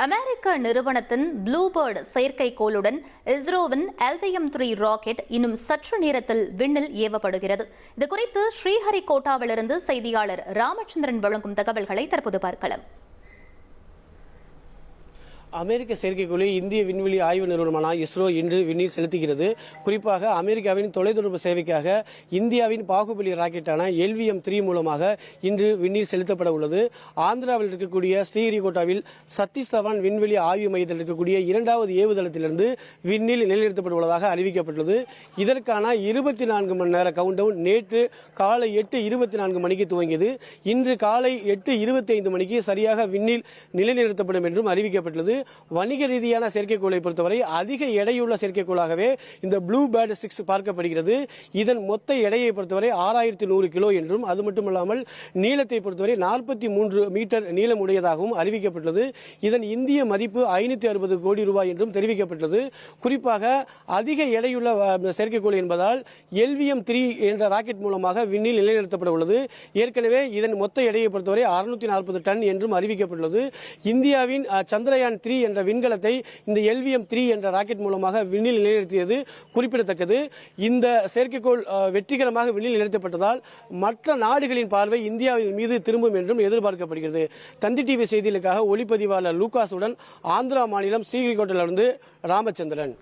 அமெரிக்க நிறுவனத்தின் ப்ளூபேர்ட் செயற்கைக்கோளுடன் இஸ்ரோவின் LVM-3 rocket இன்னும் சற்று நேரத்தில் விண்ணில் ஏவப்படுகிறது. இதுகுறித்து ஸ்ரீஹரிகோட்டாவிலிருந்து செய்தியாளர் ராமச்சந்திரன் வழங்கும் தகவல்களை தற்போது பார்க்கலாம். அமெரிக்க செயற்கைக்கோளை இந்திய விண்வெளி ஆய்வு நிறுவனமான இஸ்ரோ இன்று விண்ணில் செலுத்துகிறது. குறிப்பாக அமெரிக்காவின் தொலைத்தொடர்பு சேவைக்காக இந்தியாவின் பாகுபலி ராக்கெட்டான LVM-3 மூலமாக இன்று விண்ணில் செலுத்தப்பட உள்ளது. ஆந்திராவில் இருக்கக்கூடிய ஸ்ரீஹரிகோட்டாவில் சதீஷ் தவான் விண்வெளி ஆய்வு மையத்தில் இருக்கக்கூடிய இரண்டாவது ஏவுதளத்திலிருந்து விண்ணில் நிலைநிறுத்தப்பட உள்ளதாக அறிவிக்கப்பட்டுள்ளது. இதற்கான 24 மணி நேர கவுண்டவுன் நேற்று காலை 8:24 மணிக்கு துவங்கியது. இன்று காலை 8:25 மணிக்கு சரியாக விண்ணில் நிலைநிறுத்தப்படும் என்றும் அறிவிக்கப்பட்டுள்ளது. வணிக ரீதியான செயற்கைக்கோளை பொறுத்தவரை அதிக எடையுள்ள செயற்கைக்கோளாகவே இந்த ப்ளூபேர்ட் 6 பார்க்கப்படுகிறது. இதன் மொத்த எடையை பொறுத்தவரை 6100 கிலோ என்றும், அது மட்டுமல்லாமல் நீளத்தை பொறுத்தவரை 43 மீட்டர் நீளம் உடையதாகவும் அறிவிக்கப்பட்டுள்ளது. இதன் இந்திய மதிப்பு 560 கோடி ரூபாய் என்றும் தெரிவிக்கப்பட்டுள்ளது. குறிப்பாக அதிக எடையுள்ள செயற்கைக்கோள் என்பதால் LVM-3 என்ற ராக்கெட் மூலமாக விண்ணில் நிலைநிறுத்தப்பட உள்ளது. ஏற்கனவே இதன் மொத்த எடையை பொறுத்தவரை 640 டன் என்றும் அறிவிக்கப்பட்டுள்ளது. இந்தியாவின் சந்திரயான் 3 என்ற விண்கலத்தை இந்த LVM-3 என்ற ராக்கெட் மூலமாக விண்ணில் நிலைநிறுத்தியது குறிப்பிடத்தக்கது. இந்த செயற்கைக்கோள் வெற்றிகரமாக விண்ணில் நிலைநிறுத்தப்பட்டதால் மற்ற நாடுகளின் பார்வை இந்தியாவின் மீது திரும்பும் என்றும் எதிர்பார்க்கப்படுகிறது. தந்தி டிவி செய்திகளுக்காக ஒளிப்பதிவாளர் லூகாசுடன் ஆந்திரா மாநிலம் ஸ்ரீஹரிகோட்டாவிலிருந்து ராமச்சந்திரன்.